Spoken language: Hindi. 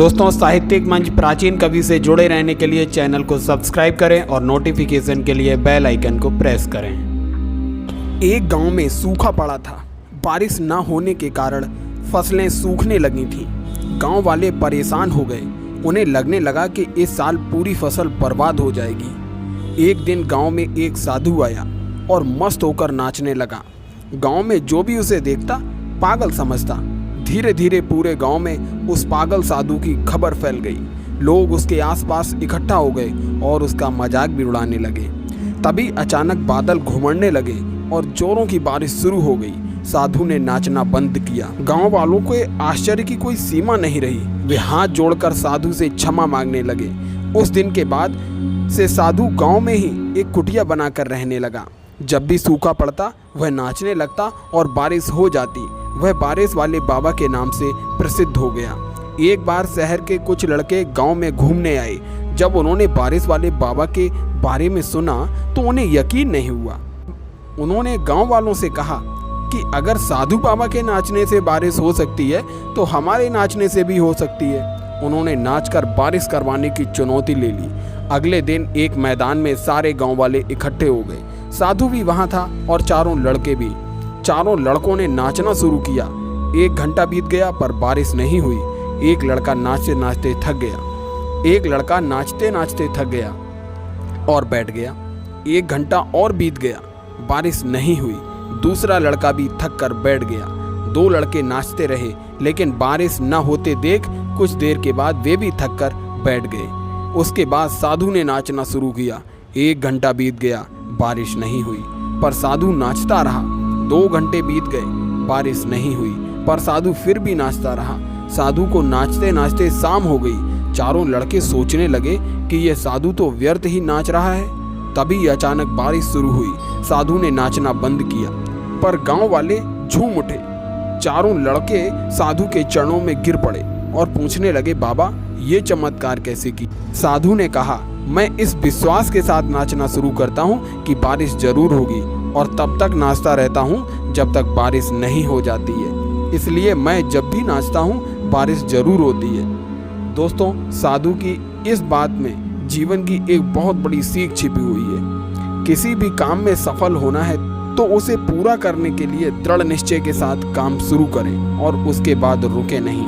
दोस्तों, साहित्यिक मंच प्राचीन कवि से जुड़े रहने के लिए चैनल को सब्सक्राइब करें और नोटिफिकेशन के लिए बेल आइकन को प्रेस करें। एक गांव में सूखा पड़ा था। बारिश न होने के कारण फसलें सूखने लगी थीं। गांव वाले परेशान हो गए। उन्हें लगने लगा कि इस साल पूरी फसल बर्बाद हो जाएगी। एक दिन गांव में एक साधु आया और मस्त होकर नाचने लगा। गांव में जो भी उसे देखता पागल समझता। धीरे धीरे पूरे गांव में उस पागल साधु की खबर फैल गई। लोग उसके आसपास इकट्ठा हो गए और उसका मजाक भी उड़ाने लगे। तभी अचानक बादल घुमड़ने लगे और जोरों की बारिश शुरू हो गई। साधु ने नाचना बंद किया। गांव वालों को आश्चर्य की कोई सीमा नहीं रही। वे हाथ जोड़कर साधु से क्षमा मांगने लगे। उस दिन के बाद से साधु गांव में ही एक कुटिया बनाकर रहने लगा। जब भी सूखा पड़ता वह नाचने लगता और बारिश हो जाती। वह बारिश वाले बाबा के नाम से प्रसिद्ध हो गया। एक बार शहर के कुछ लड़के गांव में घूमने आए। जब उन्होंने बारिश वाले बाबा के बारे में सुना तो उन्हें यकीन नहीं हुआ। उन्होंने गांव वालों से कहा कि अगर साधु बाबा के नाचने से बारिश हो सकती है तो हमारे नाचने से भी हो सकती है। उन्होंने नाचकर बारिश करवाने की चुनौती ले ली। अगले दिन एक मैदान में सारे गांव वाले इकट्ठे हो गए। साधु भी वहां था और चारों लड़के भी। चारों लड़कों ने नाचना शुरू किया। 1 घंटा बीत गया पर बारिश नहीं हुई। एक लड़का नाचते नाचते थक गया। एक लड़का नाचते नाचते थक गया और बैठ गया। 1 घंटा और बीत गया, बारिश नहीं हुई। दूसरा लड़का भी थक कर बैठ गया। 2 लड़के नाचते रहे लेकिन बारिश न होते देख कुछ देर के बाद वे भी थक कर बैठ गए। उसके बाद साधु ने नाचना शुरू किया। 1 घंटा बीत गया, बारिश नहीं हुई पर साधु नाचता रहा। 2 घंटे बीत गए, बारिश नहीं हुई पर साधु फिर भी नाचता रहा। साधु को नाचते नाचते शाम हो गई। चारों लड़के सोचने लगे कि यह साधु तो व्यर्थ ही नाच रहा है। तभी अचानक बारिश शुरू हुई। साधु ने नाचना बंद किया पर गांव वाले झूम उठे। चारों लड़के साधु के चरणों में गिर पड़े और पूछने लगे, बाबा ये चमत्कार कैसे की? साधु ने कहा, मैं इस विश्वास के साथ नाचना शुरू करता हूँ कि बारिश जरूर होगी और तब तक नाचता रहता हूँ जब तक बारिश नहीं हो जाती है। इसलिए मैं जब भी नाचता हूँ बारिश जरूर होती है। दोस्तों, साधु की इस बात में जीवन की एक बहुत बड़ी सीख छिपी हुई है। किसी भी काम में सफल होना है तो उसे पूरा करने के लिए दृढ़ निश्चय के साथ काम शुरू करें और उसके बाद रुके नहीं।